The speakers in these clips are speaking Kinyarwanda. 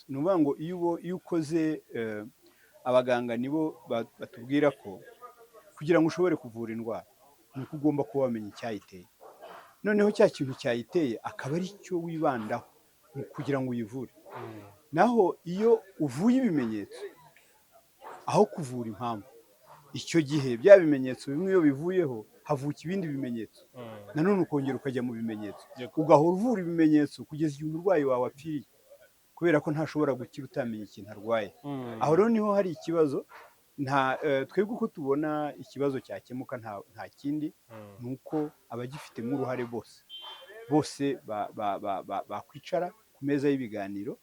ni ukuvuga ngo iyo ukoze abaganga nibo batubwira ko kugira ngo ushobore kuvura indwara ni uko ugomba kuba wamenya icyayiteye, noneho cya kintu cyayiteye akaba ari cyo wibandaho kugira ngo uyivure. Naho iyo uvuye ibimenyetso aho kuvura impamvu, icyo gihe bya bimenyetso bimwe iyo bivuyeho havuka ibindi bimenyetso, nanone ukongera ukajya mu bimenyetso, ugahora uvura ibimenyetso kugeza igihe umurwayi wawe apfiriye, kubera ko ntashobora gukira utamenya ikintu arwaye. Aho rero niho hari ikibazo. Twebwe uko tubona ikibazo cyakemuka nta kindi, ni uko abagifitemo uruhare bose bakwicara ku meza y'ibiganiro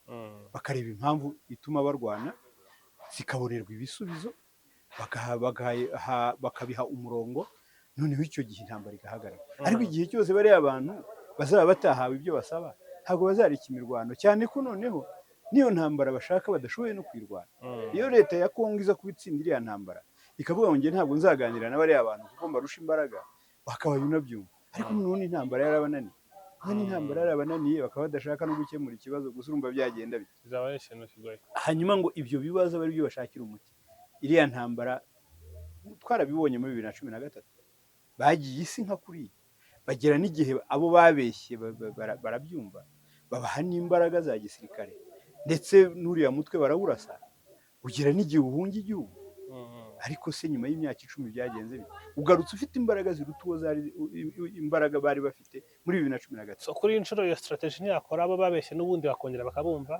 bakareba impamvu ituma barwana, zikabonerwa ibisubizo, bakabiha umurongo, noneho icyo gihe intambara igahagarara. Ariko igihe cyose bariya abantu bazaba batahawe ibyo basaba, ntabwo bazareka imirwano, cyane ko noneho niyo ntambara bashaka badashoboye no kwirwanya. Iyo leta ya Kongo iza kubitsinda iriya ntambara ikavuga ngo njye ntabwo nzaganira na bariya bantu kuko mbarusha imbaraga, bakabaye unabyumva. Ariko none intambara yarabananiye, bakaba badashaka no gukemura ikibazo, gusa urumva byagenda bite. Hanyuma ngo ibyo bibazo bari byo bashakira umuti. Iriya ntambara twarabibonye muri 2013, bagiye isi nka kuriya, bagera n'igihe abo babeshye barabyumva, babaha n'imbaraga za gisirikare, ndetse n'uriya mutwe barawurasa, ugera n'igihe uhunga igihugu. Ariko se nyuma y'imyaka 10 byagenze bite? Ugarutse ufite imbaraga ziruta uwo imbaraga bari bafite muri 2013. So kuri inshuro iyo strategy ntiyakora, abo babeshye n'ubundi bakongera bakabumva.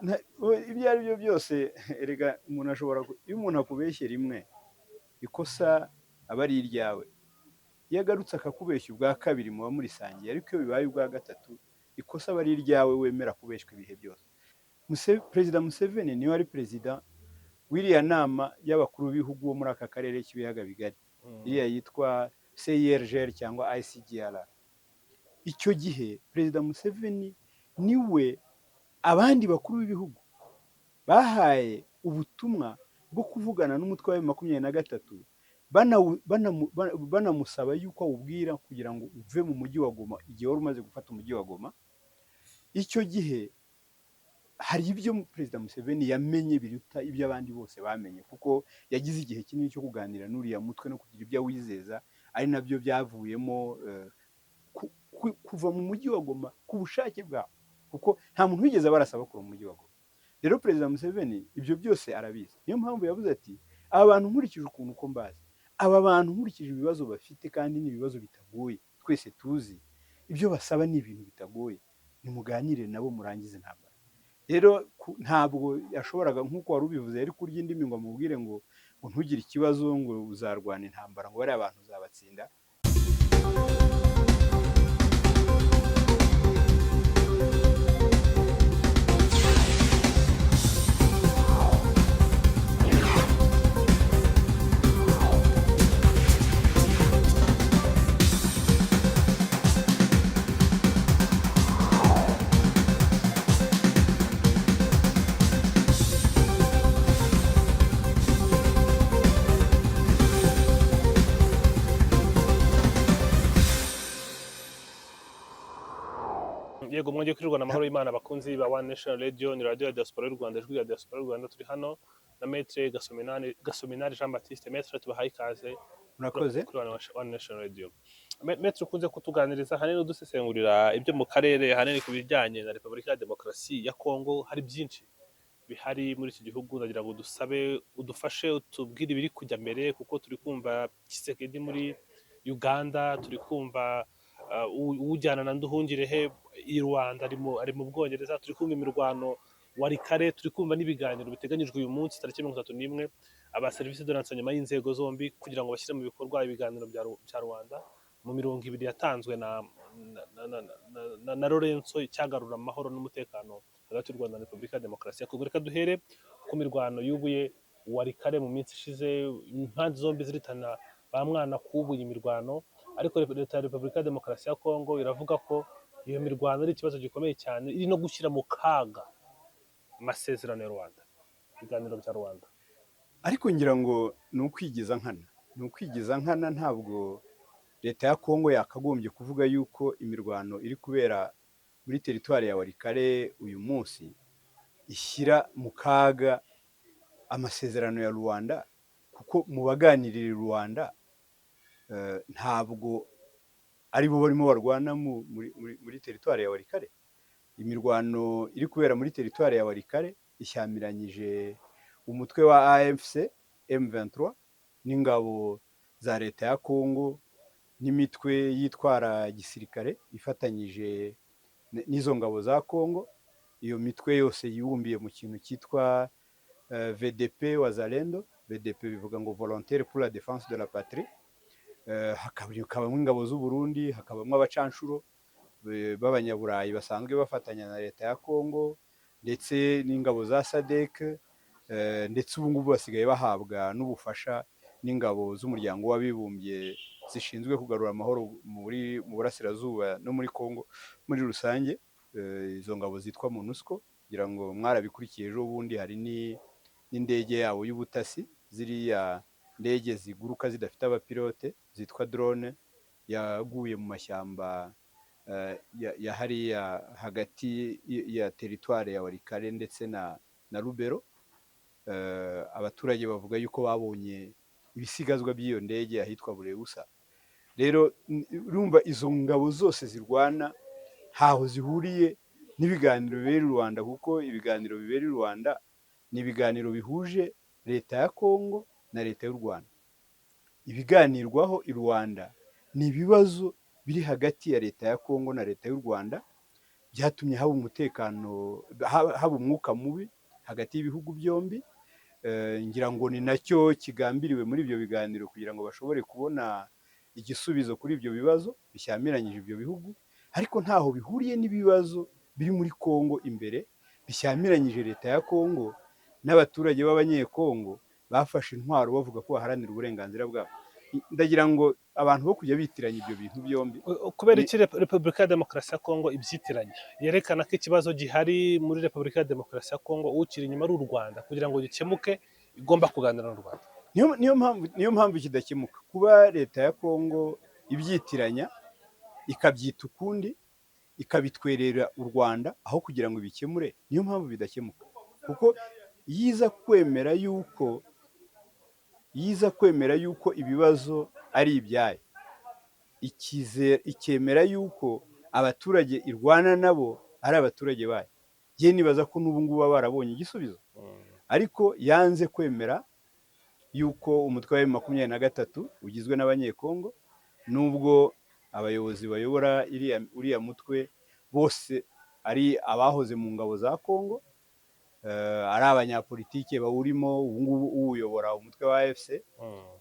Ibyo ari byo byose, erega umuntu ashobora, iyo umuntu akubeshye rimwe, ikosa aba ari iryawe. Iyo agarutse akakubeshya ubwa kabiri muba murisangiye, ariko iyo bibaye ubwa gatatu, ikosa aba ari iryawe, wemera kubeshywa ibihe byose. Perezida Museveni niwe ari perezida w'iriya nama y'abakuru b'ibihugu bo muri aka karere k'ibiyaga bigari, iriya yitwa CIRGL cyangwa ICGLR. Icyo gihe perezida Museveni niwe abandi bakuru b'ibihugu bahaye ubutumwa bwo kuvugana n'umutwe wa M23, banamusaba yuko awubwira kugira ngo uve mu mujyi wa Goma, igihe wari umaze gufata umujyi wa Goma. Icyo gihe hari ibyo perezida Museveni yamenye biruta ibyo abandi bose bamenye, kuko yagize igihe kinini cyo kuganira n'uriya mutwe no kugira ibyo awizeza, ari nabyo byavuyemo kuva mu mujyi wa Goma ku bushake bwabo, kuko nta muntu wigeze barasaba kuva mu mujyi wa Goma. Rero perezida Museveni ibyo byose arabizi, niyo mpamvu yavuze ati aba bantu nkurikije ukuntu uko mbazi, aba bantu nkurikije ibibazo bafite, kandi ni ibibazo bitagoye, twese tuzi ibyo basaba ni ibintu bitagoye, nimuganire nabo murangize intambara. Rero ntabwo yashoboraga, nk'uko wari ubivuze, yari kurya indimi ngo amubwire ngo ntugire ikibazo, ngo uzarwana intambara, ngo bariya abantu uzabatsinda. Yego, mwongeye kwirirwana amahoro y'Imana abakunzi ba One Nation Radio, ni radio ya Diaspora y'u Rwanda, ijwi rya Diaspora y'u Rwanda. Turi hano na Maître Gasominari Jean Baptiste. Maître, tubahaye ikaze Murakoze kuri One Nation Radio. Maître, ukunze kutuganiriza hanini udusesengurira ibyo mu karere, hanini ku bijyanye na Repubulika ya Demokarasi ya Kongo. Hari byinshi bihari muri iki gihugu, ndagira ngo udufashe utubwire ibiri kujya mbere, kuko turi kumva Tshisekedi muri Uganda, turi kumva ujyana na Nduhungirehe i Rwanda ari mu Bwongereza, turi kumva imirwano Warikare, turi kumva n'ibiganiro biteganyijwe uyu munsi tariki 31 aba serivisi de renseignement y'inzego zombi kugira ngo bashyire mu bikorwa ibiganiro bya Rwanda mu 20 yatanzwe na Lorenzo cyagarura amahoro n'umutekano hagati y'u Rwanda na Repubulika ya Demokarasi ya Kongo. Reka duhere ku mirwano yubuye Warikare mu minsi ishize, impande zombi ziritana ba mwana kubuye imirwano, ariko leta ya Repubulika ya Demokarasi ya Kongo iravuga ko iyo mirwano ari ikibazo gikomeye cyane, iri no gushyira mu kaga amasezerano ya Rwanda, ibiganiro bya Rwanda. Ariko ngira ngo ni ukwigiza nkana, ntabwo leta ya Kongo yakagombye kuvuga yuko imirwano iri kubera muri teritwari ya Warikare uyu munsi ishyira mu kaga amasezerano ya Rwanda, kuko mu baganirira Rwanda ntabwo ari bo barimo barwana muri teritwari ya Walikale. Imirwano iri kubera muri teritwari ya Walikale ishyamiranyije umutwe wa AFC M23 n'ingabo za leta ya Kongo n'imitwe yitwara gisirikare ifatanyije n'izo ngabo za Kongo. Iyo mitwe yose yibumbiye mu kintu cyitwa VDP Wazalendo. VDP bivuga ngo Volontaire pour la défense de la patrie. Hakabamo ingabo z'u Burundi, hakabamo abacanshuro b'abanyaburayi basanzwe bafatanya na leta ya Kongo ndetse n'ingabo za SADC, ndetse ubu ngubu basigaye bahabwa n'ubufasha n'ingabo z'umuryango w'abibumbye zishinzwe kugarura amahoro mu burasirazuba no muri Kongo muri rusange. Izo ngabo zitwa MONUSCO, kugira ngo mwarabikurikiye ejo bundi hari n'indege yabo y'ubutasi, ziriya ndege ziguruka zidafite abapilote zitwa drone, yaguye mu mashyamba ya hariya hagati ya teritwari ya Walikale ndetse na Lubero. Abaturage bavuga yuko babonye ibisigazwa by'iyo ndege ahitwa Bureusa. Rero urumva izo ngabo zose zirwana ntaho zihuriye n'ibiganiro bibera i Rwanda, kuko ibiganiro bibera i Rwanda ni ibiganiro bihuje leta ya Kongo na leta y'u Rwanda. Ibiganirwaho i Rwanda ni ibibazo biri hagati ya leta ya Kongo na leta y'u Rwanda, byatumye haba umutekano, haba umwuka mubi hagati y'ibihugu byombi. Ngira ngo ni nacyo kigambiriwe muri ibyo biganiro, kugira ngo bashobore kubona igisubizo kuri ibyo bibazo bishyamiranyije ibyo bihugu, ariko ntaho bihuriye n'ibibazo biri muri Kongo imbere bishyamiranyije leta ya Kongo n'abaturage b'abanyekongo bafashe intwaro bavuga ko baharanira uburenganzira bwabo. Ndagira ngo abantu bo kujya bitiranya ibyo bintu byombi. Kubera iki Repubulika ya Demokarasi ya Kongo ibyitiranya? Yerekana ko ikibazo gihari muri Repubulika ya Demokarasi ya Kongo ukiri inyuma ari u Rwanda, kugira ngo gikemuke igomba kuganira n'u Rwanda. Niyo mpamvu kidakemuka. Kuba leta ya Kongo ibyitiranya ikabyita ukundi, ikabitwerera u Rwanda aho kugira ngo bikemure, niyo mpamvu bidakemuka. Kuko yiza kwemera yuko ibibazo ari ibyayo, ikemera yuko abaturage irwana nabo ari abaturage bayo, ye nibaza ko n'ubu ngubu baba barabonye igisubizo. Ariko yanze kwemera yuko umutwe wa M23 ugizwe n'abanyekongo, nubwo abayobozi bayobora uriya mutwe bose ari abahoze mu ngabo za Kongo, ari abanyapolitike bawurimo. Ubu ngubu uwuyobora umutwe wa AFC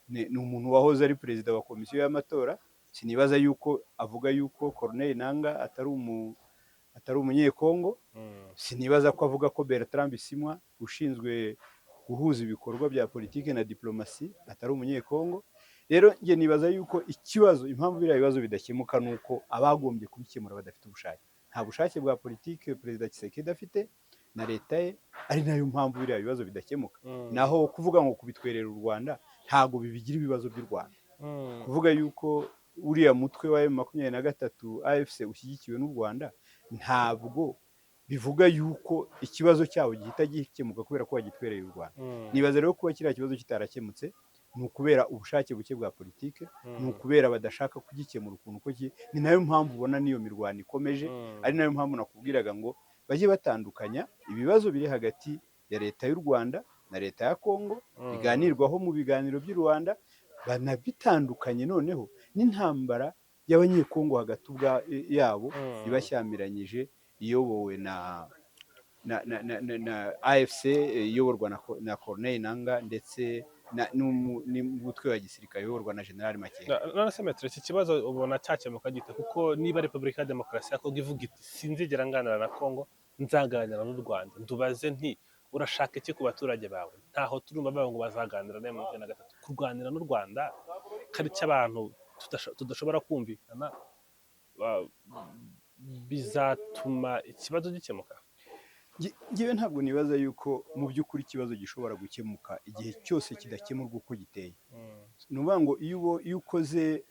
ni umuntu wahoze ari perezida wa komisiyo y'amatora. Sinibaza yuko avuga yuko Corneille Nangaa atari umunyekongo. Sinibaza ko avuga ko Bertrand Bisimwa ushinzwe guhuza ibikorwa bya politike na diplomasi atari umunyekongo. Rero nge nibaza yuko impamvu biriya bibazo bidakemuka nuko abagombye kubikemura badafite ubushake. Nta bushake bwa politike perezida Tshisekedi afite na leta ye, ari nayo mpamvu biriya bibazo bidakemuka. Naho kuvuga ngo kubitwerera u Rwanda ntago bibigira ibibazo by'u Rwanda. Kuvuga yuko uriya mutwe wa M23 AFC ushyigikiwe n'u Rwanda ntabwo bivuga yuko ikibazo cyabo gihita gikemuka kubera ko bagitwereye u Rwanda. Nibaza rero kuba kiriya kibazo kitarakemutse ni ukubera ubushake buke bwa politike, ni ukubera badashaka kugikemura ukuntu uko ni nayo mpamvu ubona niyo mirwano ikomeje. Ari nayo mpamvu nakubwiraga ngo bajye batandukanya ibibazo biri hagati ya leta y'u Rwanda na leta ya Kongo, biganirwaho mu biganiro by'u Rwanda, banabitandukanye noneho n'intambara y'abanyekongo hagati yabo ibashyamiranyije, iyobowe na AFC iyoborwa na Corneille Nangaa ndetse n'umutwe wa gisirikare uyoborwa na General Makenga. None se Maître, iki kibazo ubona cyakemuka gite? Kuko niba Repubulika ya Demokarasi ya Kongo ivuga iti sinzigera nganira na Kongo, nzaganira n'u Rwanda, ndubaze nti urashaka iki ku baturage bawe? Ntaho turumva bavuga ngo bazaganira na M23. Kurwanira n'u Rwanda kari cy'abantu tudashobora kumvikana, bizatuma ikibazo gikemuka? Ngewe ntabwo nibaza yuko mu by'ukuri ikibazo gishobora gukemuka igihe cyose kidakemurwa uko giteye. Ni ukuvuga ngo iyo ukoze,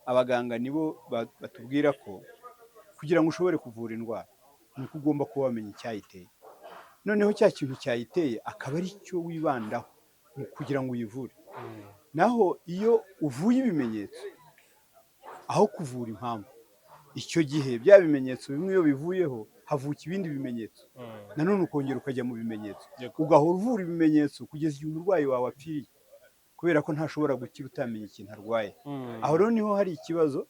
abaganga nibo batubwira ko kugira ngo ushobore kuvura indwara ni uko ugomba kuba wamenya icyayiteye. noneho cya kintu cyayiteye akaba ari cyo wibandaho kugira ngo uyivure. Naho iyo uvuye ibimenyetso aho kuvura impamvu, icyo gihe bya bimenyetso bimwe iyo bivuyeho havuka ibindi bimenyetso, nanone ukongera ukajya mu bimenyetso, ugahora uvura ibimenyetso kugeza igihe umurwayi wawe apfiriye, kubera ko ntashobora gukira utamenya ikintu arwaye. Aho rero niho hari ikibazo.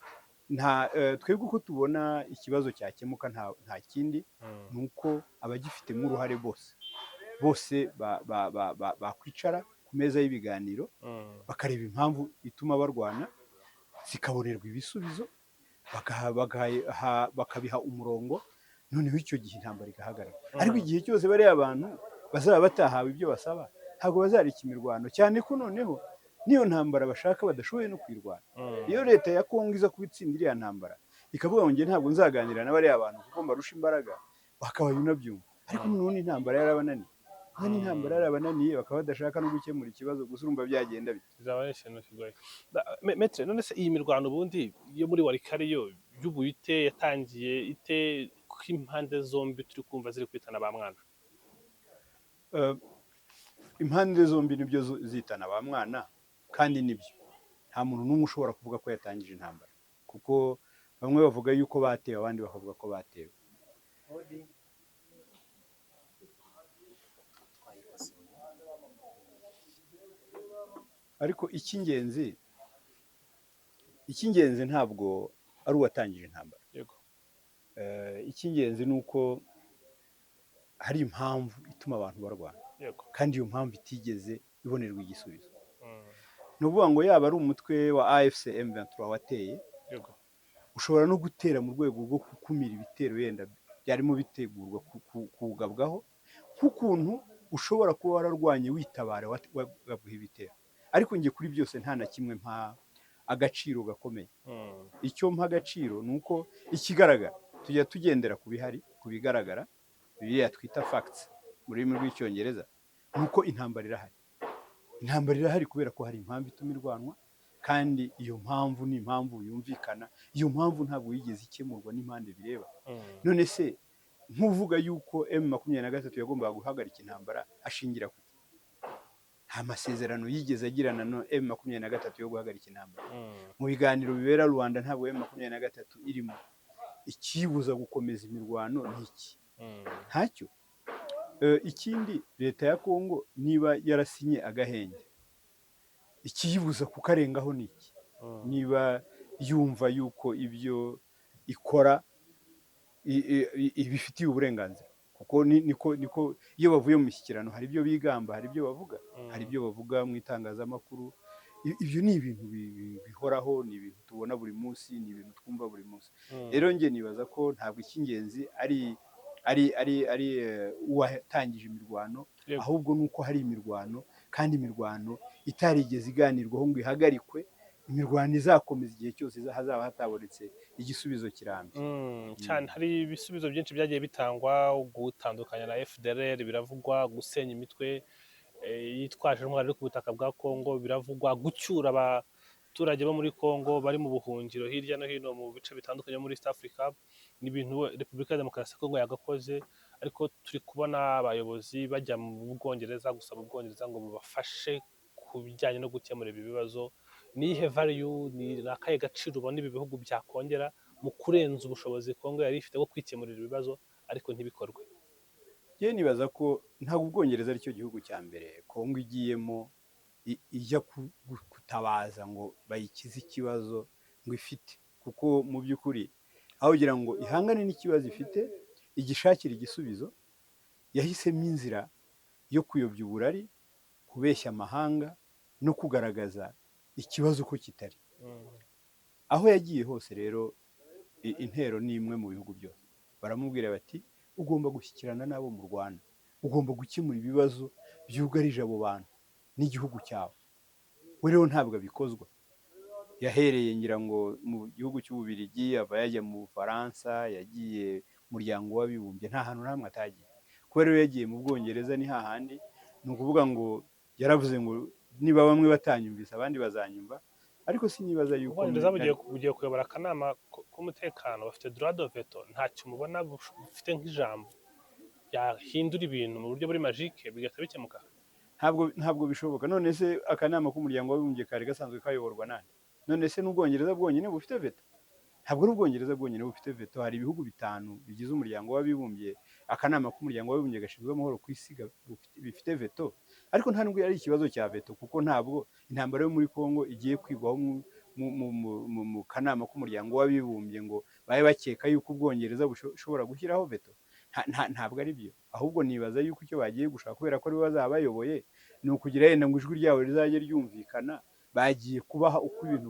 Twebwe uko tubona ikibazo cyakemuka nta kindi, ni uko abagifitemo uruhare bose bakwicara ku meza y'ibiganiro bakareba impamvu ituma barwana, zikabonerwa ibisubizo, bakabiha umurongo, noneho icyo gihe intambara igahagarara. Ariko igihe cyose bariya abantu bazaba batahawe ibyo basaba, ntabwo bazareka imirwano, cyane ko noneho niyo ntambara bashaka badashoboye no kwirwanya. Iyo leta ya Kongo iza kubitsinda iriya ntambara ikavuga ngo njye ntabwo nzaganira na bariya bantu kuko mbarusha imbaraga, bakabaye unabyumva. Ariko noneho intambara yarabananiye, n'intambara yarabananiye, bakaba badashaka no gukemura ikibazo, gusa urumva byagenda bite. bizaba ari ikintu kigoye. Metre, none se iyi mirwano ubundi yo muri Walikale yo y'ubu yatangiye ite, ko impande zombi turi kumva ziri kwitana ba mwana? Impande zombi nibyo zitana ba mwana, kandi nibyo nta muntu n'umwe ushobora kuvuga ko yatangije intambara, kuko bamwe bavuga yuko batewe, abandi bakavuga ko batewe. Ariko icy'ingenzi ntabwo ari uwatangije intambara. Icy'ingenzi ni uko hari impamvu ituma abantu barwana, kandi iyo mpamvu itigeze ibonerwa igisubizo. Ni ukuvuga ngo yaba ari umutwe wa AFC M23 wateye, ushobora no gutera mu rwego rwo gukumira ibitero yenda byarimo bitegurwa kugabwaho, nk'ukuntu ushobora kuba wararwanye witabara wagabwaho ibitero. Ariko njye kuri byose nta na kimwe mpa agaciro gakomeye. Icyo mpa agaciro ni uko ikigaragara, tujya tugendera ku bihari, ku bigaragara, biriya twita facts mu rurimi rw'icyongereza, ni uko intambara irahari. Intambara irahari kubera ko hari impamvu ituma irwanwa, kandi iyo mpamvu ni impamvu yumvikana. Iyo mpamvu ntabwo yigeze ikemurwa n'impande bireba. None se nk'uvuga yuko M23 yagombaga guhagarika intambara ashingira ku nta masezerano yigeze agirana no M23 yo guhagarika intambara. Mu biganiro bibera Rwanda ntabwo M23 irimo. Ikibuza gukomeza imirwano ni iki? Ntacyo. Ikindi, leta ya Kongo niba yarasinye agahenge, ikiyibuza kukarengaho ni iki? Niba yumva yuko ibyo ikora ibifitiye uburenganzira, kuko niko iyo bavuye mu mishyikirano hari ibyo bigamba, hari ibyo bavuga, hari ibyo bavuga mu itangazamakuru. Ibyo ni ibintu bihoraho, ni ibintu tubona buri munsi, ni ibintu twumva buri munsi. Rero njye nibaza ko ntabwo icy'ingenzi ari uwatangije imirwano, ahubwo ni uko hari imirwano, kandi imirwano itarigeze iganirwaho ngo ihagarikwe. Imirwano izakomeza igihe cyose hazaba hatabonetse igisubizo kirambye. Cyane hari ibisubizo byinshi byagiye bitangwa, gutandukanya na FDLR biravugwa, gusenya imitwe yitwaje intwaro iri ku butaka bwa Kongo biravugwa, gucyura abaturage bo muri Kongo bari mu buhungiro hirya no hino mu bice bitandukanye muri East Africa. Ni ibintu Repubulika ya Demokarasi ya Kongo yagakoze, ariko turi kubona abayobozi bajya mu Bwongereza gusaba Ubwongereza ngo bubafashe ku bijyanye no gukemura ibi bibazo. Ni ihe value, ni akahe gaciro ubona ibi bihugu byakongera mu kurenza ubushobozi Kongo yari ifite bwo kwikemurira ibibazo ariko ntibikorwe? Ye nibaza ko ntabwo Ubwongereza aricyo gihugu cya mbere Kongo igiyemo ijya kutabaza ngo bayikize ikibazo ngo ifite, kuko mu by'ukuri aho kugira ngo ihangane n'ikibazo ifite igishakira igisubizo, yahisemo inzira yo kuyobya uburari, kubeshya amahanga no kugaragaza ikibazo ko kitari. Aho yagiye hose rero intero ni imwe mu bihugu byose, baramubwira bati ugomba gushyikirana n'abo mu Rwanda, ugomba gukemura ibibazo byugarije abo bantu n'igihugu cyawe. We rero ntabwo abikozwa. Yahereye ngira ngo mu gihugu cy'Ububiligi, ava yajya mu Bufaransa, yagiye Umuryango w'Abibumbye, nta hantu hamwe atagiye. Kuba rero yagiye mu Bwongereza ni hahandi, ni ukuvuga ngo yaravuze ngo niba bamwe batanyumvise abandi bazanyumva, ariko sinibaza yuko Ubwongereza bugiye kuyobora akanama k'umutekano, bafite droit de veto, ntacyo mubona bufite nk'ijambo? yahindura ibintu mu buryo buri majike bigahita bikemuka. ntabwo bishoboka. None se akanama k'umuryango w'abibumbye kari gasanzwe kayoborwa nande? None se n'Ubwongereza bwonyine bufite veto? Ntabwo ari Ubwongereza bwonyine bufite veto, hari ibihugu 5 bigize umuryango w'abibumbye, akanama k'umuryango w'abibumbye gashinzwe amahoro ku isi bifite veto. Ariko nta nubwo ari ikibazo cya veto, kuko ntabwo intambara yo muri Kongo igiye kwigwaho mu kanama k'umuryango w'abibumbye ngo babe bakeka yuko Ubwongereza bushobora gushyiraho veto. Ntabwo ari byo. Ahubwo nibaza yuko icyo bagiye gushaka, kubera ko aribo bazaba bayoboye, ni ukugira yenda ngo ijwi ryabo rizajye ryumvikana. Bagiye kubaha uko ibintu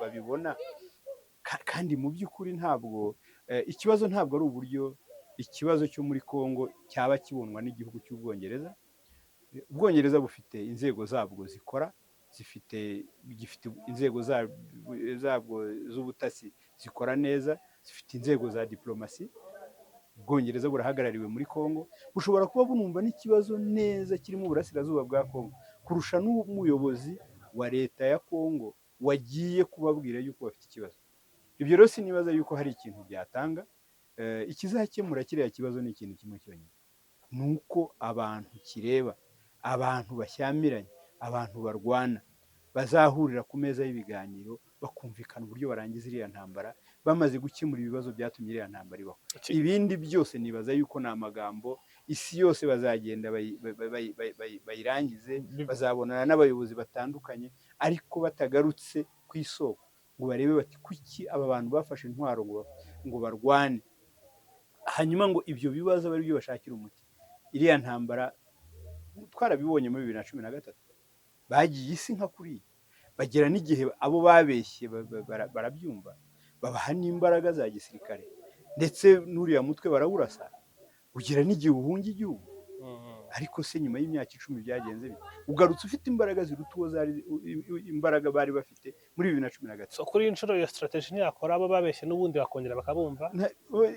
babibona, kandi mu by'ukuri ntabwo ikibazo ntabwo ari uburyo ikibazo cyo muri Kongo cyaba kibonwa n'igihugu cy'Ubwongereza. Ubwongereza bufite inzego zabwo zikora, gifite inzego zabwo z'ubutasi zikora neza, zifite inzego za diplomasi. Ubwongereza burahagarariwe muri Kongo, bushobora kuba bunumva n'ikibazo neza kirimo uburasirazuba bwa Kongo kurusha n'umuyobozi wa leta ya Kongo wagiye kubabwira yuko bafite ikibazo. Ibyo rero sinibaza yuko hari ikintu byatanga. Ikizakemura kiriya kibazo ni ikintu kimwe cyonyine, ni uko abantu kireba, abantu bashyamiranye, abantu barwana, bazahurira ku meza y'ibiganiro bakumvikana uburyo barangiza iriya ntambara, bamaze gukemura ibibazo byatumye iriya ntambara ibaho. Ibindi byose nibaza yuko ni amagambo, isi yose bazagenda bayirangize, bazabonana n'abayobozi batandukanye, ariko batagarutse ku isoko ngo barebe bati kuki aba bantu bafashe intwaro ngo barwane, hanyuma ngo ibyo bibazo bari byo bashakira umuti. Iriya ntambara twarabibonye muri 2013, bagiye isi nka kuriya, bagera n'igihe abo babeshye barabyumva, babaha n'imbaraga za gisirikare, ndetse n'uriya mutwe barawurasa, ugera n'igihe uhunga igihugu. Ariko se nyuma y'imyaka 10 byagenze bite? Ugarutse ufite imbaraga ziruta uwo imbaraga bari bafite muri 2013. So kuri inshuro iyo strategy ntiyakora, abo babeshye n'ubundi bakongera bakabumva.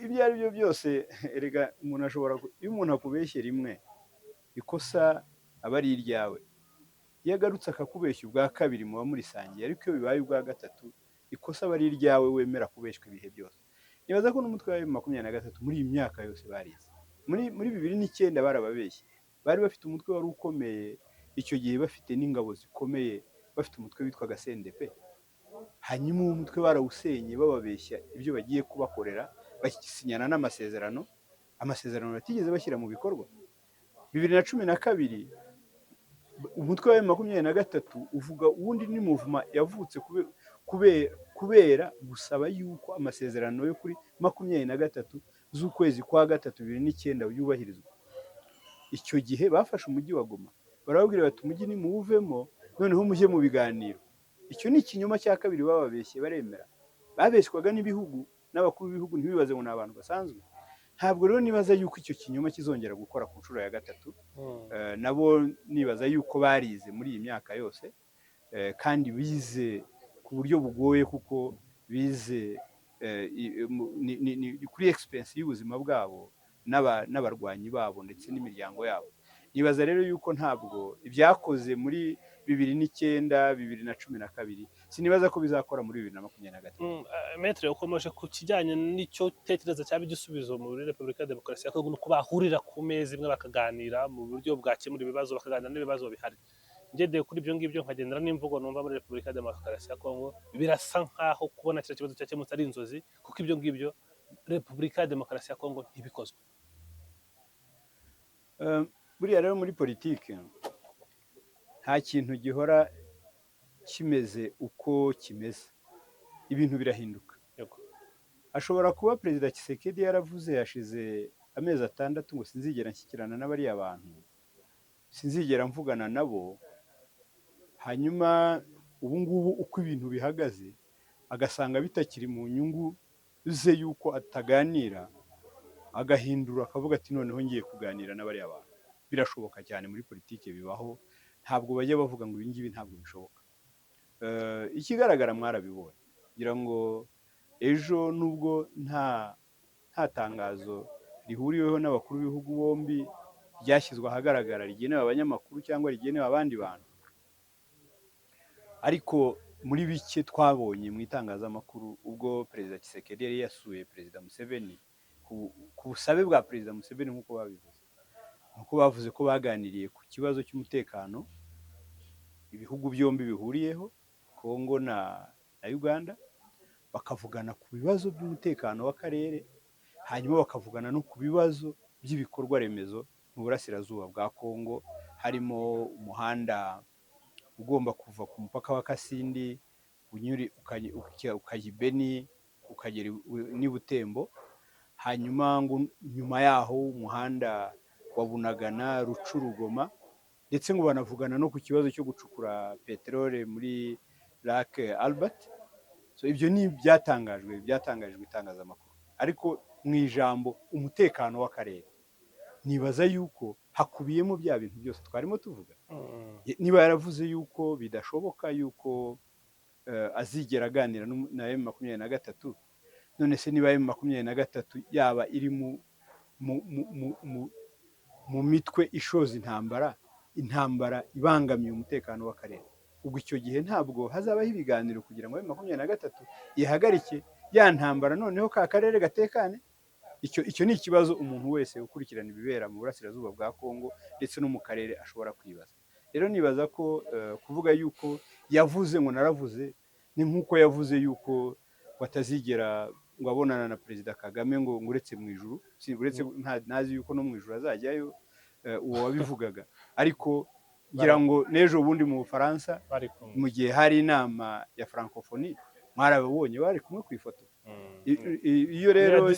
Ibyo ari byo byose, erega umuntu ashobora, iyo umuntu akubeshye rimwe, ikosa aba ari iryawe. Iyo agarutse akakubeshya ubwa kabiri muba murisangiye, ariko iyo bibaye ubwa gatatu, ikosa aba ari iryawe, wemera kubeshywa ibihe byose. Nibaza ko n'umutwe wa 23 muri iyi myaka yose barize. Muri 2009 barababeshye, bari bafite umutwe wari ukomeye icyo gihe, bafite n'ingabo zikomeye, bafite umutwe witwaga CNDP. Hanyuma uwo mutwe barawusenye bababeshya ibyo bagiye kubakorera, basinyana n'amasezerano, amasezerano batigeze bashyira mu bikorwa. 2012 umutwe wa 23 uvuga ubundi ni movement yavutse kubera gusaba yuko amasezerano yo kuri 23 z'ukwezi kwa 3 2009 yubahirizwa. Icyo gihe bafashe umujyi wa Goma, barababwira bati umujyi ni muwuvemo, noneho mujye mu biganiro. Icyo ni ikinyoma cya kabiri bababeshye, baremera. Babeshywaga n'ibihugu n'abakuru b'ibihugu, ntibibaze ngo ni abantu basanzwe. Ntabwo rero nibaza yuko icyo kinyoma kizongera gukora ku nshuro ya 3. Nabo nibaza yuko barize muri iyi myaka yose, kandi bize ku buryo bugoye, kuko bize kuri expense y'ubuzima bwabo n'abarwanyi babo ndetse n'imiryango yabo. Nibaza rero yuko ntabwo ibyakoze muri 2009 2012 sinibaza ko bizakora muri 2023. Metre, ukomeje ku kijyanye n'icyo tekereza cyaba igisubizo muri Repubulika ya Demokarasi ya Kongo, nuko bahurira ku meza imwe bakaganira mu buryo bwakemura ibibazo, bakaganira n'ibibazo bihari. Ngendeye kuri ibyo ngibyo nkagendera n'imvugo numva muri Repubulika ya Demokarasi ya Kongo, birasa nkaho kubona kiriya kibazo cyakemutse ari inzozi, kuko ibyo ngibyo Repubulika ya Demokarasi ya Kongo ntibikozwe. Buriya rero muri politiki nta kintu gihora kimeze uko kimeze, ibintu birahinduka. Ashobora kuba Perezida Tshisekedi yaravuze yashize amezi 6 ngo sinzigera nshyikirana n'abariya bantu, sinzigera mvugana nabo, hanyuma ubu ngubu uko ibintu bihagaze agasanga bitakiri mu nyungu ze yuko ataganira, agahindura akavuga ati noneho ngiye kuganira n'abariya bantu. Birashoboka cyane muri politiki, bibaho, ntabwo bajya bavuga ngo ibi ngibi ntabwo bishoboka. Ikigaragara mwarabibonye, ngira ngo ejo nubwo nta tangazo rihuriweho n'abakuru b'ibihugu bombi ryashyizwe ahagaragara rigenewe abanyamakuru cyangwa rigenewe abandi bantu, ariko muri bike twabonye mu itangazamakuru ubwo Perezida Tshisekedi yari yasuye Perezida Museveni ku busabe bwa perezida Museveni nk'uko babivuze, nuko bavuze ko baganiriye ku kibazo cy'umutekano ibihugu byombi bihuriyeho, Kongo na Uganda, bakavugana ku bibazo by'umutekano w'akarere, hanyuma bakavugana no ku bibazo by'ibikorwa remezo mu burasirazuba bwa Kongo, harimo umuhanda ugomba kuva ku mupaka wa Kasindi ukajya Beni ukagera n'i Butembo, hanyuma ngo nyuma yaho umuhanda wa Bunagana Rucurugoma, ndetse ngo banavugana no ku kibazo cyo gucukura peteroli muri Lac Albert. So ibyo ni byatangajwe itangazamakuru, ariko mu ijambo umutekano w'akarere nibaza yuko hakubiyemo bya bintu byose twarimo tuvuga. Niba yaravuze yuko bidashoboka yuko azigera aganira na M23, none se niba M23 yaba iri mu mitwe ishoza intambara ibangamiye umutekano w'akarere, ubwo icyo gihe ntabwo hazabaho ibiganiro kugira ngo M23 ihagarike ya ntambara, noneho ka karere gatekane. Icyo ni ikibazo umuntu wese ukurikirana ibibera mu burasirazuba bwa Kongo ndetse no mu karere ashobora kwibaza. Rero nibaza ko kuvuga yuko yavuze ngo naravuze, ni nk'uko yavuze yuko batazigera ngo abonana na Perezida Kagame ngo uretse mu ijuru, uretse ntazi yuko no mu ijuru azajyayo uwo wabivugaga, ariko ngira ngo n'ejo bundi mu Bufaransa mu gihe hari inama ya francophonie mwarababonye bari kumwe ku ifoto. Iyo rero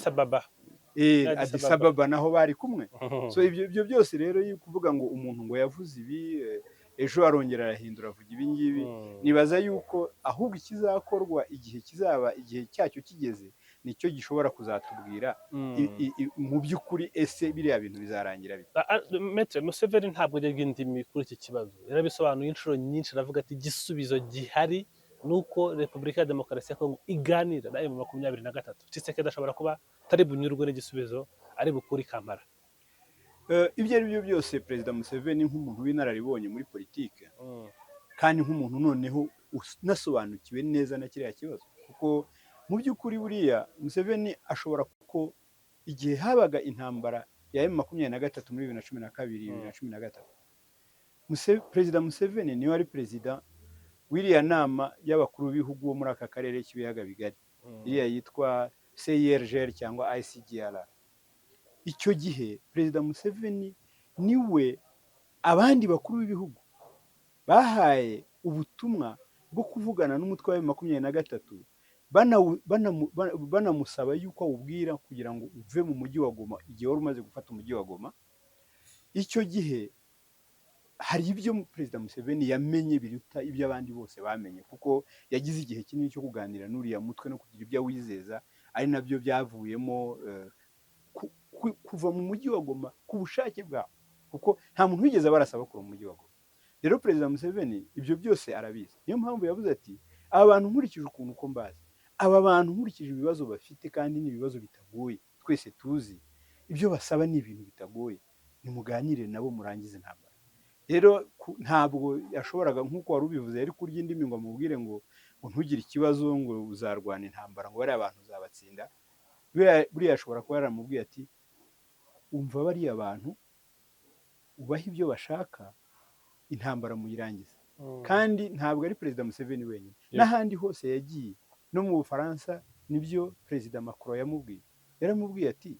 Addis Ababa naho bari kumwe. So ibyo byose rero kuvuga ngo umuntu ngo yavuze ibi ejo arongera arahindura avuga ibi ngibi, nibaza yuko ahubwo ikizakorwa igihe cyacyo kigeze nicyo gishobora kuzatubwira mu by'ukuri ese biriya bintu bizarangira bite. Maître Museveni ntabwo yajya indimi kuri iki kibazo, yarabisobanuye inshuro nyinshi, aravuga ati igisubizo gihari nuko Repubulika ya Demokarasi ya Kongo iganira na M23. Tshisekedi ashobora kuba atari bunyurwe n'igisubizo ari bukuri Kampala. Ibyo ari byo byose Perezida Museveni nk'umuntu w'inararibonye muri politike, kandi nk'umuntu noneho unasobanukiwe neza na kiriya kibazo, kuko mu by'ukuri buriya Museveni ashobora, kuko igihe habaga intambara ya M23 muri 2012-2013, Perezida Museveni niwe ari perezida w'iriya nama y'abakuru b'ibihugu bo muri aka karere k'ibiyaga bigari, iriya yitwa CIRGL cyangwa ICGLR. Icyo gihe Perezida Museveni niwe abandi bakuru b'ibihugu bahaye ubutumwa bwo kuvugana n'umutwe wa M23, banamusaba yuko awubwira kugira ngo uve mu mujyi wa Goma, igihe wari umaze gufata umujyi wa Goma. Icyo gihe hari ibyo Perezida Museveni yamenye biruta ibyo abandi bose bamenye, kuko yagize igihe kinini cyo kuganira n'uriya mutwe no kugira ibyo awizeza, ari nabyo byavuyemo kuva mu mujyi wa Goma ku bushake bwabo, kuko nta muntu wigeze abarasaba kuva mu mujyi wa Goma. Rero Perezida Museveni ibyo byose arabizi, niyo mpamvu yavuze ati aba bantu nkurikije ukuntu uko mbazi, aba bantu nkurikije ibibazo bafite, kandi ni ibibazo bitagoye twese tuzi, ibyo basaba ni ibintu bitagoye, nimuganire nabo murangize intambara. Rero ntabwo yashoboraga, nk'uko wari ubivuze, yari kurya indimi ngo amubwire ngo ntugire ikibazo, ngo uzarwana intambara, ngo bariya abantu uzabatsinda. Buriya ashobora kuba yaramubwiye ati umva bariya bantu ubaha ibyo bashaka, intambara muyirangize. Kandi ntabwo ari Perezida Museveni wenyine, n'ahandi hose yagiye, no mu Bufaransa nibyo Perezida Macron yamubwiye. Yaramubwiye ati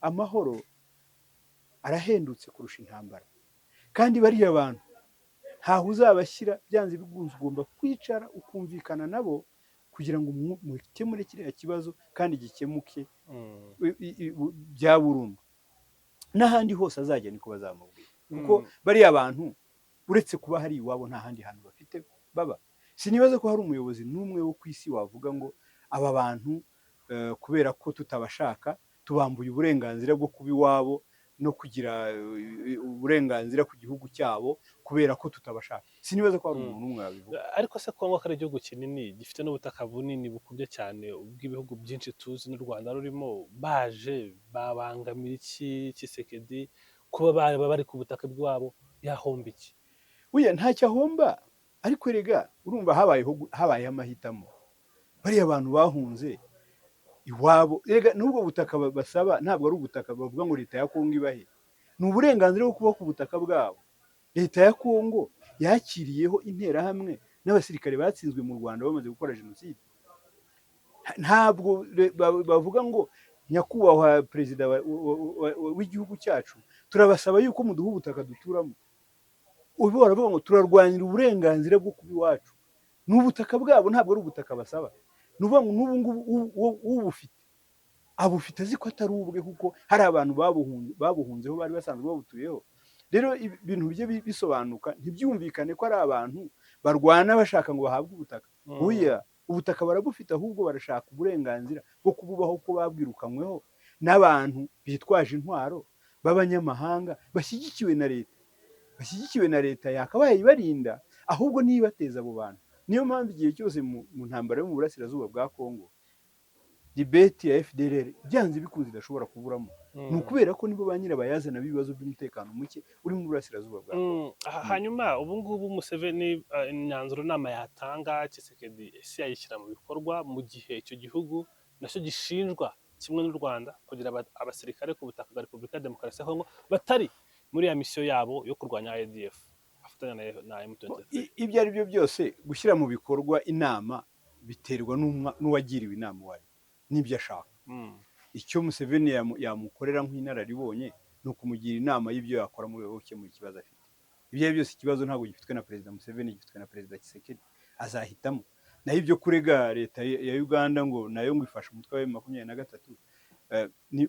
amahoro arahendutse kurusha intambara, kandi bariya bantu ntaho uzabashyira, byanze bigunze ugomba kwicara ukumvikana nabo kugira ngo mukemure kiriya kibazo kandi gikemuke bya burundu. N'ahandi hose azajya niko bazamubwira, kuko bariya bantu uretse kuba hari iwabo nta handi hantu bafite baba. Sinibaza ko hari umuyobozi n'umwe wo ku isi wavuga ngo aba bantu kubera ko tutabashaka tubambuye uburenganzira bwo kuba iwabo no kugira uburenganzira ku gihugu cyabo kubera ko tutabashaka. Sinibaza ko hari umuntu n'umwe wabivuga. Ariko se Kongo ari igihugu kinini gifite n'ubutaka bunini bukubye cyane ubw'ibihugu byinshi tuzi, n'u Rwanda rurimo, baje babangamira iki Tshisekedi kuba bari ku butaka bwabo, yahomba iki? Uya ntacyo ahomba, ariko rega urumva habayeho amahitamo. Bariya abantu bahunze iwabo. Erega n'ubwo butaka basaba ntabwo ari ubutaka bavuga ngo leta ya Kongo ibahe, ni uburenganzira bwo kuba ku butaka bwabo. Leta ya Kongo yakiriyeho interahamwe n'abasirikare batsinzwe mu Rwanda bamaze gukora jenoside. Ntabwo bavuga ngo nyakubahwa perezida w'igihugu cyacu turabasaba yuko muduha ubutaka duturamo. Ubu baravuga ngo turarwanira uburenganzira bwo kuba iwacu. Ni ubutaka bwabo, ntabwo ari ubutaka basaba. Ni ukuvuga ngo n'ubu ngubu ubufite abufite azi ko atari ubwe, kuko hari abantu babuhunzeho bari basanzwe babutuyeho. Rero ibintu bijye bisobanuka, ntibyumvikane ko ari abantu barwana bashaka ngo bahabwe ubutaka. Oya, ubutaka barabufite, ahubwo barashaka uburenganzira bwo kububaho ko babwirukanyweho n'abantu bitwaje intwaro b'abanyamahanga bashyigikiwe na leta yakabaye ibarinda, ahubwo ntibateza abo bantu. Niyo mpamvu igihe cyose mu ntambara yo mu burasirazuba bwa Kongo debate ya FDLR byanze bikunze idashobora kuburamo, ni ukubera ko nibo ba nyirabayazana b'ibibazo by'umutekano muke uri mu burasirazuba bwa Kongo. Hanyuma ubu ngubu Museveni imyanzuro nama yatanga Tshisekedi ese yayishyira mu bikorwa mu gihe icyo gihugu nacyo gishinjwa kimwe n'u Rwanda kugira abasirikare ku butaka bwa Repubulika ya Demokarasi ya Kongo batari muri ya misiyo yabo yo kurwanya ADF afatanya na M23. Ibyo ari byo byose gushyira mu bikorwa inama biterwa n'uwagiriwe inama uwo ari n'ibyo ashaka. Icyo Museveni yamukorera nk'inararibonye ni ukumugira inama y'ibyo yakora mu rwego rwo gukemura ikibazo afite. Ibyo ari byose ikibazo ntabwo gifitwe na perezida Museveni, gifitwe na perezida Tshisekedi, azahitamo. Naho ibyo kurega leta ya Uganda ngo nayo ngo ifashe umutwe wa M23,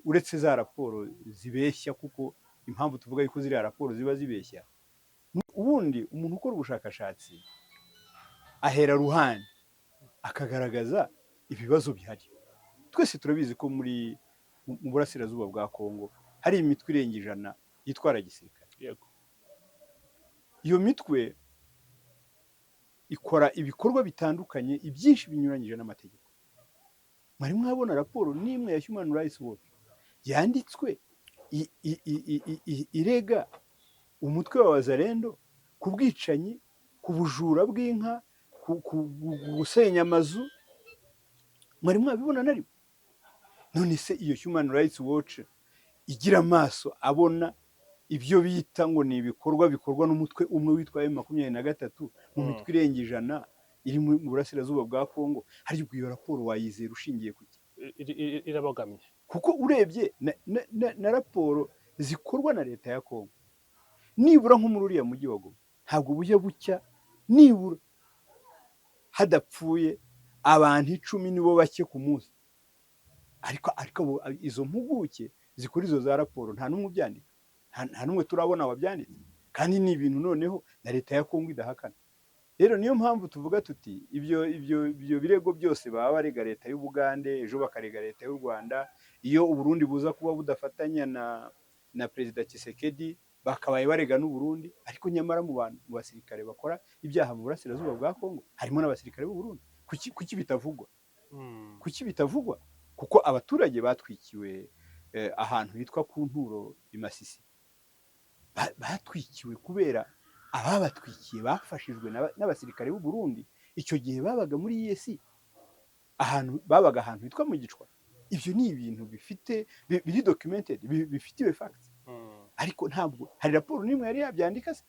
uretse za raporo zibeshya, kuko impamvu tuvuga yuko ziriya raporo ziba zibeshya, ubundi umuntu ukora ubushakashatsi ahera ruhande akagaragaza ibibazo bihari. Twese turabizi ko mu burasirazuba bwa Kongo hari imitwe irenga 100 yitwara gisirikare. Yego. Iyo mitwe ikora ibikorwa bitandukanye, ibyinshi binyuranyije n'amategeko. Mwari mwabona raporo n'imwe ya Human Rights Watch yanditswe irega umutwe wa Wazalendo ku bwicanyi, ku bujura bw'inka, ku gusenya amazu? Mwari mwabibona na rimwe? None se iyo Human Rights Watch igira amaso abona ibyo bita ngo ni ibikorwa bikorwa n'umutwe umwe witwa M23 mu mitwe irenga 100 iri mu burasirazuba bwa Kongo, hari iyo raporo wayizera ushingiye kuki? Irabogamye, kuko urebye na raporo zikorwa na leta ya Kongo, nibura nko muri uriya mujyi wa Goma ntabwo bujya bucya nibura hadapfuye abantu 10 nibo bake ku munsi. Ariko izo mpuguke zikora izo za raporo nta n'umwe ubyandika, nta n'umwe turabona wabyanditse, kandi ni ibintu noneho na leta ya Kongo idahakana. Rero niyo mpamvu tuvuga tuti ibyo birego byose baba barega leta y'u Bugande, ejo bakarega leta y'u Rwanda, iyo u Burundi buza kuba budafatanya na perezida Tshisekedi bakabaye barega n'u Burundi, ariko nyamara mu basirikare bakora ibyaha mu burasirazuba bwa Kongo harimo n'abasirikare b'u Burundi. Kuki bitavugwa? Kuki bitavugwa? Kuko abaturage batwikiwe ahantu hitwa ku Nturo i Masisi, batwikiwe kubera ababatwikiye bafashijwe n'abasirikare b'u Burundi. Icyo gihe babaga muri EAC, babaga ahantu hitwa mu Gicwa. Ibyo ni ibintu biri documented, bifitiwe facts. Ariko ntabwo hari raporo n'imwe yari yabyandika se,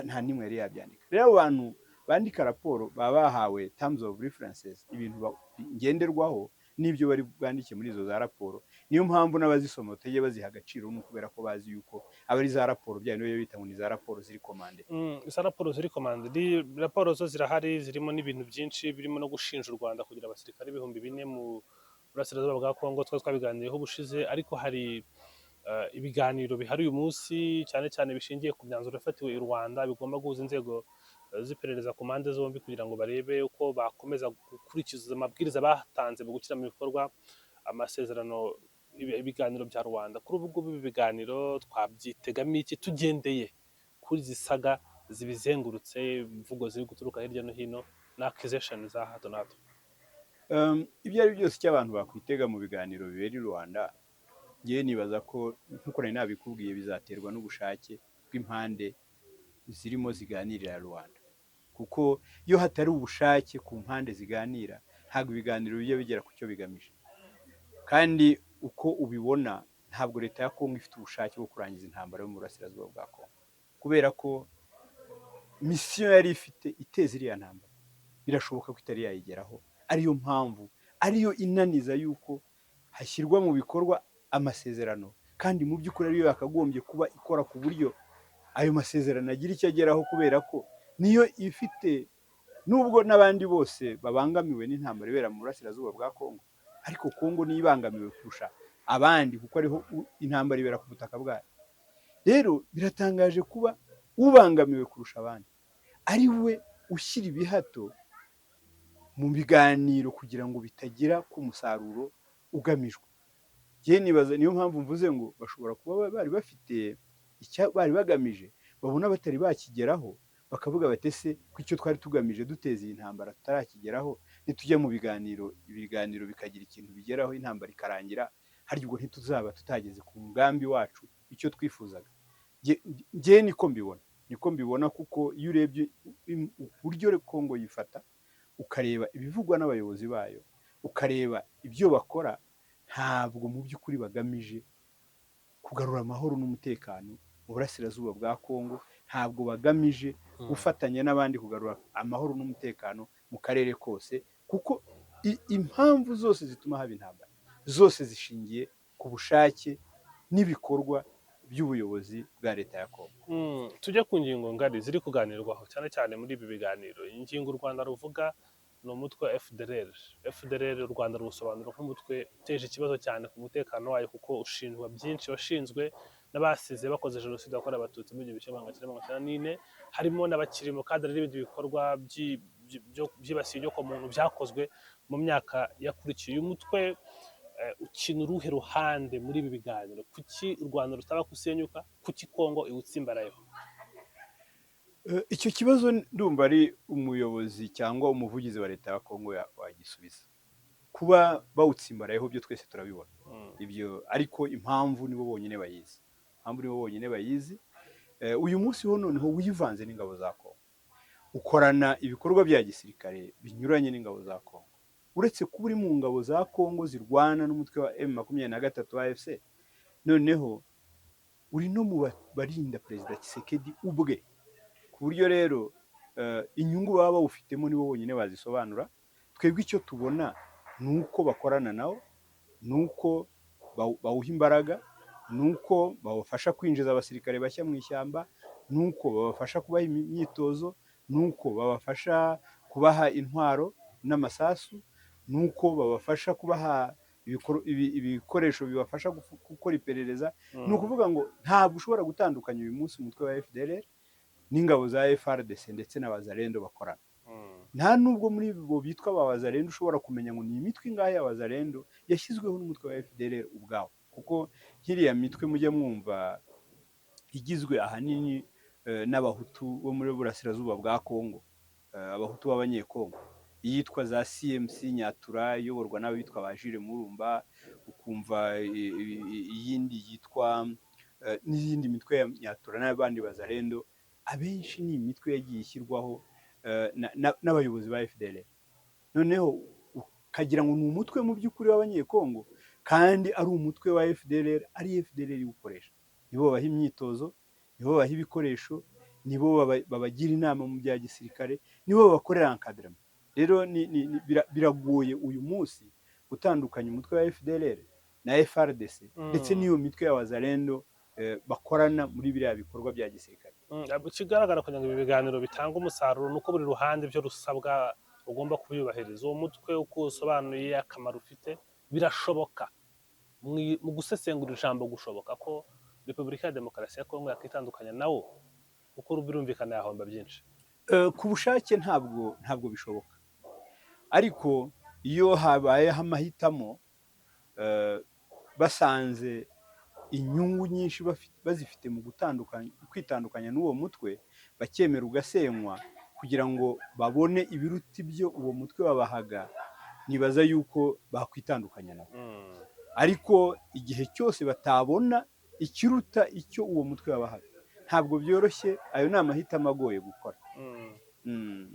nta n'imwe yari yabyandika. Rero abantu bandika raporo baba bahawe terms of references, ibintu ngenderwaho n'ibyo bari bwandike muri izo za raporo. Niyo mpamvu n'abazisoma batajya baziha agaciro, no kubera ko bazi yuko abari za raporo byayo niyo bita ngo ni za raporo ziri commande. Za raporo ziri commande, raporo zo zirahari, zirimo n'ibintu byinshi, birimo no gushinja u Rwanda kugira abasirikare 4,000 mu burasirazuba bwa Kongo. Twabiganiyeho ubushize, ariko hari ibiganiro bihari uyu munsi cyane cyane bishingiye ku myanzuro yafatiwe i Rwanda, bigomba guhuza inzego ziperereza ku mpande zombi kugira ngo barebe uko bakomeza gukurikiza amabwiriza batanze mu gushyira mu bikorwa amasezerano, ibiganiro bya Rwanda. Kuri ubu ngubu ibi biganiro twabyitegamo iki, tugendeye kuri zisaga zibizengurutse, imvugo ziri guturuka hirya no hino na accusation za hato na hato? Ibyo ari byose cy'abantu bakwitega mu biganiro bibera i Rwanda, ngiye nibaza ko nkuko nari nabikubwiye bizaterwa n'ubushake bw'impande zirimo ziganirira Rwanda. Kuko iyo hatari ubushake ku mpande ziganira, ntabwo ibiganiro bijya bigera ku cyo bigamije. kandi uko ubibona ntabwo leta ya Kongo ifite ubushake bwo kurangiza intambara yo mu burasirazuba bwa Kongo, kubera ko misiyo yari ifite iteza iriya ntambara birashoboka ko itari yayigeraho, ariyo mpamvu ariyo inaniza yuko hashyirwa mu bikorwa amasezerano, kandi mu by'ukuri ariyo yakagombye kuba ikora ku buryo ayo masezerano agira icyo ageraho, kubera ko niyo ifite, nubwo n'abandi bose babangamiwe n'intambara ibera mu burasirazuba bwa Kongo, ariko Kongo niyo ibangamiwe kurusha abandi kuko ariho intambara ibera ku butaka bwayo. Rero biratangaje kuba ubangamiwe kurusha abandi ari we ushyira ibihato mu biganiro kugira ngo bitagira ku musaruro ugamijwe. Njye nibaza, niyo mpamvu mvuze ngo bashobora kuba bari bafite icyo bari bagamije, babona batari bakigeraho, bakavuga bati ese ko icyo twari tugamije duteza iyi ntambara tutarakigeraho, nitujya mu biganiro, ibiganiro bikagira ikintu bigeraho, intambara ikarangira, harya ubwo ntituzaba tutageze ku mugambi wacu icyo twifuzaga. Njye niko mbibona kuko iyo urebye uburyo Kongo yifata, ukareba ibivugwa n'abayobozi bayo, ukareba ibyo bakora, ntabwo mu by'ukuri bagamije kugarura amahoro n'umutekano mu burasirazuba bwa Kongo, ntabwo bagamije gufatanya n'abandi kugarura amahoro n'umutekano mu karere kose, kuko impamvu zose zituma haba intambara zose zishingiye ku bushake n'ibikorwa by'ubuyobozi bwa leta ya Kongo. Tujya ku ngingo ngari ziri kuganirwaho cyane cyane muri ibi biganiro. Ingingo u Rwanda ruvuga ni umutwe wa FDLR. FDLR u Rwanda ruwusobanura nk'umutwe uteje ikibazo cyane ku mutekano wayo, kuko ushinjwa byinshi, washinzwe n'abasize bakoze jenoside yakorewe abatutsi mu 1994, harimo n'abakiri mu kadere n'ibindi bikorwa byibasiye inyokomuntu byakozwe mu myaka yakurikiye. Uyu mutwe ukina uruhe ruhande muri ibi biganiro? Kuki u Rwanda rutaba kusenyuka? Kuki Kongo iwutsimbarayeho? Icyo kibazo ndumva ari umuyobozi cyangwa umuvugizi wa leta ya Kongo wagisubiza. Kuba bawutsimbarayeho byo twese turabibona ibyo, ariko impamvu nibo bonyine bayizi. Uyu munsi ho noneho wivanze n'ingabo za Kongo, ukorana ibikorwa bya gisirikare binyuranye n'ingabo za Kongo, uretse kuba uri mu ngabo za Kongo zirwana n'umutwe wa M23 AFC, noneho uri no mu barinda Perezida Tshisekedi ubwe, ku buryo rero inyungu baba bawufitemo nibo bonyine bazisobanura. Twebwe icyo tubona ni uko bakorana nawo, ni uko bawuha imbaraga, ni uko babafasha kwinjiza abasirikare bashya mu ishyamba, ni uko babafasha kubaha imyitozo, ni uko babafasha kubaha intwaro n'amasasu, ni uko babafasha kubaha ibikoresho bibafasha gukora iperereza. Ni ukuvuga ngo ntabwo ushobora gutandukanya uyu munsi umutwe wa FDLR n'ingabo za FARDC ndetse n'abazalendo bakorana. Nta nubwo muri bo bitwa abazalendo ushobora kumenya ngo ni imitwe ingahe y'abazalendo yashyizweho n'umutwe wa FDLR ubwawo, kuko nkiriya mitwe mujya mwumva igizwe ahanini n'abahutu bo muri burasirazuba bwa Kongo, abahutu b'abanyekongo, iyitwa za CMC Nyatura iyoborwa n'abitwa ba Jules Murumba, ukumva iyindi yitwa n'iyindi mitwe ya Nyatura n'abandi bazalendo, abenshi ni imitwe yagiye ishyirwaho n'abayobozi ba FDLR. Noneho ukagira ngo ni umutwe mu by'ukuri w'abanyekongo, kandi ari umutwe wa FDLR, ari FDLR iwukoresha. Nibo babaha imyitozo, nibo babaha ibikoresho, nibo babagira inama mu bya gisirikare, nibo babakorera encadrement. Rero biragoye uyu munsi gutandukanya umutwe wa FDLR na FARDC ndetse n'iyo mitwe y'abazalendo bakorana muri biriya bikorwa bya gisirikare. Ikigaragara kugira ngo ibi biganiro bitanga umusaruro nuko buri ruhande byo rusabwa ugomba kubyubahiriza. Uwo mutwe uko usobanuye akamaro ufite, birashoboka mu gusesengura ijambo gushoboka ko Repubulika ya Demokarasi ya Kongo yakitandukanya nawo, kuko birumvikana yahomba byinshi. Ku bushake ntabwo bishoboka, ariko iyo habayeho amahitamo basanze inyungu nyinshi bazifite mu kwitandukanya n'uwo mutwe, bakemera ugasenywa kugira ngo babone ibiruta ibyo uwo mutwe wabahaga, nibaza yuko bakwitandukanya nabo. Ariko igihe cyose batabona ikiruta icyo uwo mutwe wabahaga, ntabwo byoroshye. Ayo ni amahitamo agoye gukora. Mm.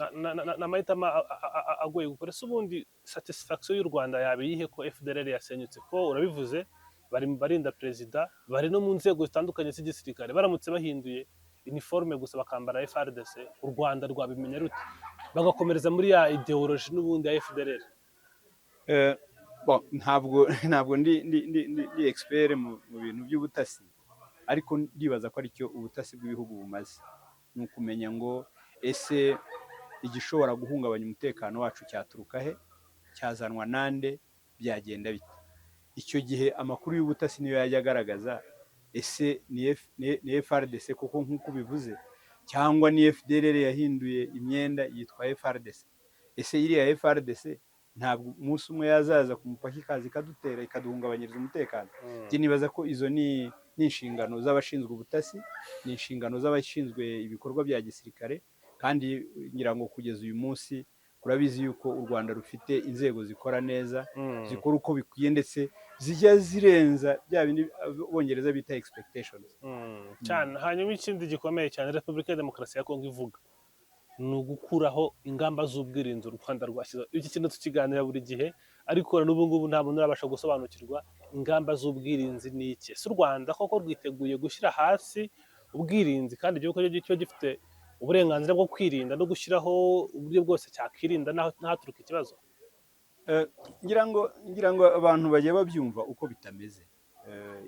ni amahitamo agoye gukora. Ese ubundi satisfaction y'u Rwanda yaba iyihe ko FDLR yasenyutse? Ko urabivuze bari mu barinda perezida, bari no mu nzego zitandukanye z'igisirikare, baramutse bahinduye uniforme gusa bakambara FRDC, u Rwanda rwabimenya rute? Bagakomereza muri ya ideology n'ubundi ya FDLR. Bon, ntabwo ndi expert mu bintu by'ubutasi, ariko ndibaza ko aricyo ubutasi bw'ibihugu bumaze, ni ukumenya ngo ese igishobora guhungabanya umutekano wacu cyaturuka he, cyazanwa nande, byagenda bite. Icyo gihe amakuru y'ubutasi niyo yajya agaragaza ese ni FRDC kuko nk'uko bivuze, cyangwa ni FDLR yahinduye imyenda yitwa FRDC. Ese iriya FRDC ntabwo umunsi umwe yazaza ku mupaka ikaza ikadutera ikaduhungabanyiriza umutekano? Njye nibaza ko izo ni inshingano z'abashinzwe ubutasi, ni inshingano z'abashinzwe ibikorwa bya gisirikare, kandi ngira ngo kugeza uyu munsi urabizi yuko u Rwanda rufite inzego zikora neza, zikora uko bikwiye, ndetse zijya zirenza bya bindi Abongereza bita expectations cyane. Hanyuma ikindi gikomeye cyane Repubulika ya Demokarasi ya Kongo ivuga ni ugukuraho ingamba z'ubwirinzi u Rwanda rwashyizeho. Iki kintu tukiganira buri gihe, ariko n'ubu ngubu nta muntu urabasha gusobanukirwa ingamba z'ubwirinzi ni iki. Si u Rwanda koko rwiteguye gushyira hasi ubwirinzi, kandi igihugu cyo gifite uburenganzira bwo kwirinda no gushyiraho uburyo bwose cyakirinda n'ahaturuka ikibazo? ngira ngo abantu bajya babyumva uko bitameze.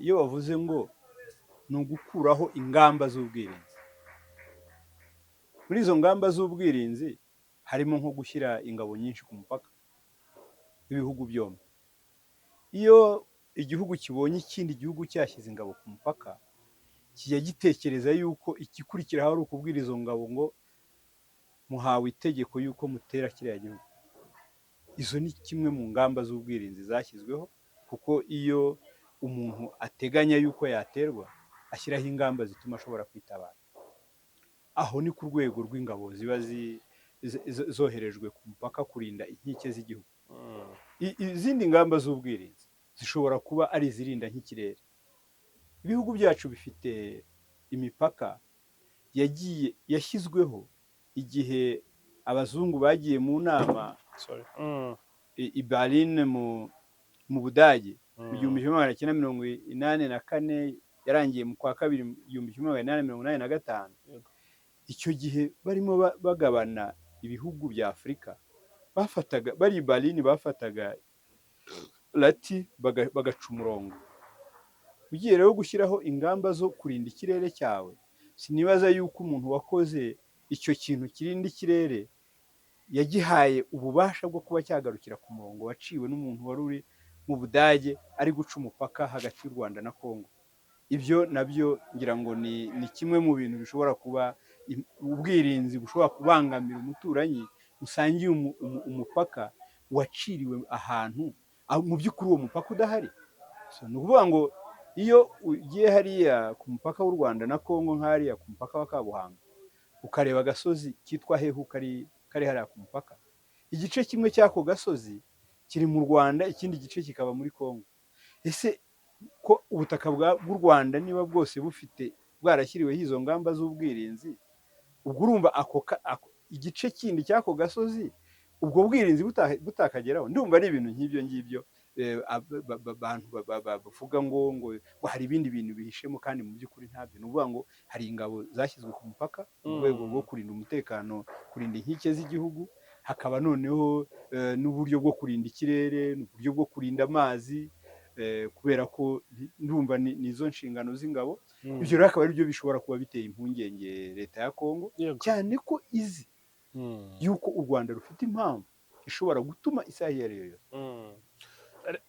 Iyo bavuze ngo ni ugukuraho ingamba z'ubwirinzi, muri izo ngamba z'ubwirinzi harimo nko gushyira ingabo nyinshi ku mupaka w'ibihugu byombi. Iyo igihugu kibonye ikindi gihugu cyashyize ingabo ku mupaka, kijya gitekereza yuko igikurikiraho ari ukubwira izo ngabo ngo muhawe itegeko yuko mutera kiriya gihugu. Izo ni kimwe mu ngamba z'ubwirinzi zashyizweho, kuko iyo umuntu ateganya yuko yaterwa, ashyiraho ingamba zituma ashobora kwitabara. Aho ni ku rwego rw'ingabo ziba zoherejwe ku mupaka kurinda inkike z'igihugu. Izindi ngamba z'ubwirinzi zishobora kuba ari izirinda nk'ikirere. Ibihugu byacu bifite imipaka yashyizweho igihe abazungu bagiye mu nama i Berlin mu Budage mu 1984, yarangiye mu kwa kabiri 1985. Icyo gihe barimo bagabana ibihugu bya Afurika, bafataga bari i Berlin, bafataga lati bagaca umurongo. Ugiye rero gushyiraho ingamba zo kurinda ikirere cyawe, sinibaza yuko umuntu wakoze icyo kintu kirinda ikirere yagihaye ububasha bwo kuba cyagarukira ku murongo waciwe n'umuntu wari uri mu Budage ari guca umupaka hagati y'u Rwanda na Kongo. Ibyo nabyo ngira ngo ni kimwe mu bintu bishobora kuba ubwirinzi bushobora kubangamira umuturanyi usangiye umupaka waciriwe ahantu mu by'ukuri uwo mupaka udahari. Ni ukuvuga ngo iyo ugiye hariya ku mupaka w'u Rwanda na Kongo, nk'hariya ku mupaka wa Kabuhanga, ukareba agasozi kitwa Hehu kari hariya ku mupaka, igice kimwe cy'ako gasozi kiri mu Rwanda, ikindi gice kikaba muri Kongo. Ese ko ubutaka bw'u Rwanda niba bwose bwarashyiriweho izo ngamba z'ubwirinzi, ubwo urumva igice kindi cy'ako gasozi ubwo bwirinzi butakageraho? Ndumva ari ibintu nk'ibyo ngibyo abantu bavuga ngo hari ibindi bintu bihishemo, kandi mu by'ukuri ntabyo. Ni ukuvuga ngo hari ingabo zashyizwe ku mupaka mu rwego rwo kurinda umutekano, kurinda inkike z'igihugu, hakaba noneho n'uburyo bwo kurinda ikirere, n'uburyo bwo kurinda amazi, kubera ko ndumva ni izo nshingano z'ingabo. Ibyo rero akaba ari byo bishobora kuba biteye impungenge leta ya Kongo, cyane ko izi yuko u Rwanda rufite impamvu ishobora gutuma isaha iyo ari yo yose.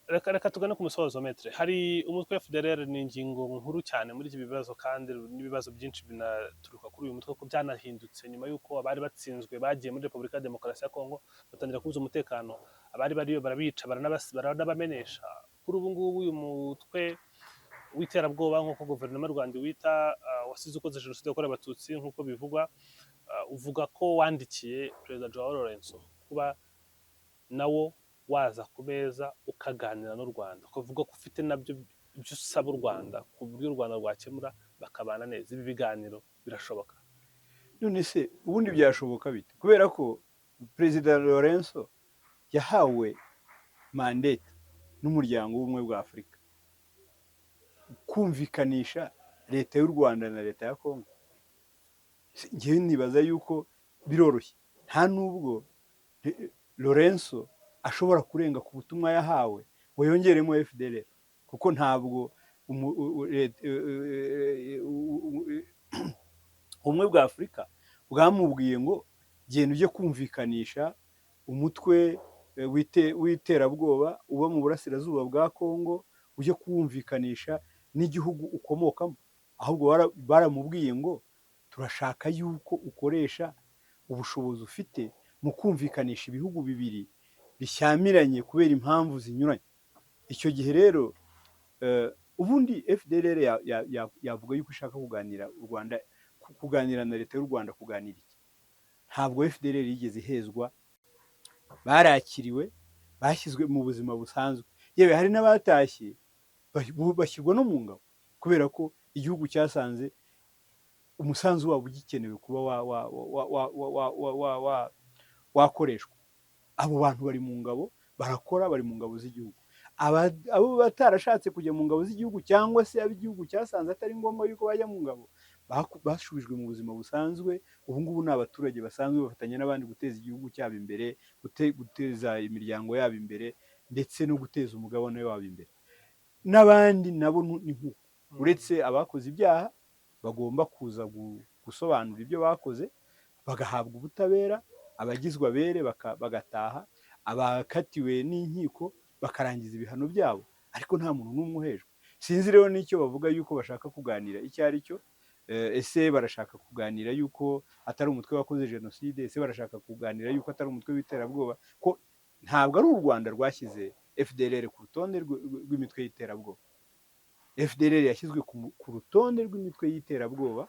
Reka tugane ku musozo metre. Hari umutwe wa FDLR, ni ingingo nkuru cyane muri iki bibazo, kandi n'ibibazo byinshi binaturuka kuri uyu mutwe ko byanahindutse nyuma y'uko abari batsinzwe bagiye muri Repubulika ya Demokarasi ya Kongo batangira kubuza umutekano abari bariyo, barabica baranabamenesha. Kuri ubu ngubu uyu mutwe w'iterabwoba nk'uko guverinoma y'u Rwanda wita wasize ukoze jenoside yakorewe abatutsi nk'uko bivugwa, uvuga ko wandikiye Perezida Joao Lourenço kuba nawo waza ku meza ukaganira n'u Rwanda, ukavuga ko ufite nabyo ibyo usaba u Rwanda ku buryo u Rwanda rwakemura bakabana neza. Ibi biganiro birashoboka? none se ubundi byashoboka bite kubera ko perezida Lorenzo yahawe mandate n'umuryango w'ubumwe bwa Afurika kumvikanisha leta y'u Rwanda na leta ya Kongo. Ngewe nibaza yuko biroroshye, nta nubwo Lorenzo ashobora kurenga ku butumwa yahawe ngo yongeremo FDLR, kuko ntabwo ubumwe bwa Afurika bwamubwiye ngo genda ujye kumvikanisha umutwe w'iterabwoba uba mu burasirazuba bwa Kongo, ujye kuwumvikanisha n'igihugu ukomokamo. Ahubwo baramubwiye ngo turashaka yuko ukoresha ubushobozi ufite mu kumvikanisha ibihugu bibiri bishyamiranye kubera impamvu zinyuranye. Icyo gihe rero ubundi FDLR yavuga yuko ishaka kuganira u Rwanda, kuganira na leta y'u Rwanda. Kuganira iki? Ntabwo FDLR yigeze ihezwa, barakiriwe, bashyizwe mu buzima busanzwe. Yewe hari n'abatashye bashyirwa no mu ngabo kubera ko igihugu cyasanze umusanzu wabo ugikenewe kuba wakoreshwa. Abo bantu bari mu ngabo, barakora, bari mu ngabo z'igihugu. Abo batarashatse kujya mu ngabo z'igihugu cyangwa se ab'igihugu cyasanze atari ngombwa yuko bajya mu ngabo, bashubijwe mu buzima busanzwe. Ubu ngubu ni abaturage basanzwe bafatanya n'abandi guteza igihugu cyabo imbere, guteza imiryango yabo imbere, ndetse no guteza umugabane wabo imbere. N'abandi nabo ni nk'uko, uretse abakoze ibyaha bagomba kuza gusobanura ibyo bakoze, bagahabwa ubutabera, abagizwe abere bagataha, abakatiwe n'inkiko bakarangiza ibihano byabo, ariko nta muntu n'umwe uhejwe. Sinzi rero n'icyo bavuga yuko bashaka kuganira icyo ari cyo. Ese barashaka kuganira yuko atari umutwe wakoze jenoside? Ese barashaka kuganira yuko atari umutwe w'iterabwoba? Ko ntabwo ari u Rwanda rwashyize FDLR ku rutonde rw'imitwe y'iterabwoba. FDLR yashyizwe ku rutonde rw'imitwe y'iterabwoba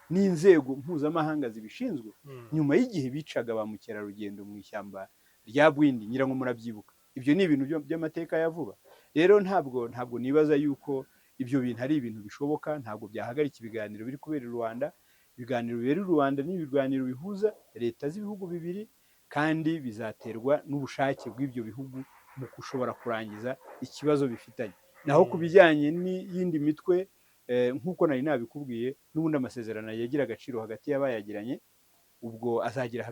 n'inzego mpuzamahanga zibishinzwe nyuma y'igihe bicaga ba mukerarugendo mu ishyamba rya Bwindi, ngira ngo murabyibuka. Ibyo ni ibintu by'amateka ya vuba. Rero ntabwo nibaza yuko ibyo bintu ari ibintu bishoboka. Ntabwo byahagarika ibiganiro biri kubera i Rwanda. Ibiganiro bibera i Rwanda ni ibiganiro bihuza leta z'ibihugu bibiri, kandi bizaterwa n'ubushake bw'ibyo bihugu mu gushobora kurangiza ikibazo bifitanye. Naho ku bijyanye n'iyindi mitwe, nk'uko nari nabikubwiye, n'ubundi amasezerano yagira agaciro hagati y'abayagiranye, ubwo azagira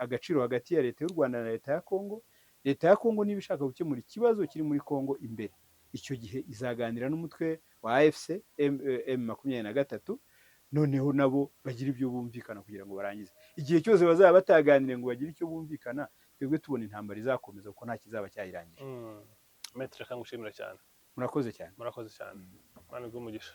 agaciro hagati ya leta y'u Rwanda na leta ya Kongo. Leta ya Kongo niba ishaka gukemura ikibazo kiri muri Kongo imbere, icyo gihe izaganira n'umutwe wa AFC M23, noneho nabo bagira ibyo bumvikana kugira ngo barangize. Igihe cyose bazaba bataganire ngo bagire icyo bumvikana, twebwe tubona intambara izakomeza kuko nta kizaba cyayirangije. Maître, kangushimira cyane. Murakoze cyane. Murakoze cyane. Mana iguhe umugisha.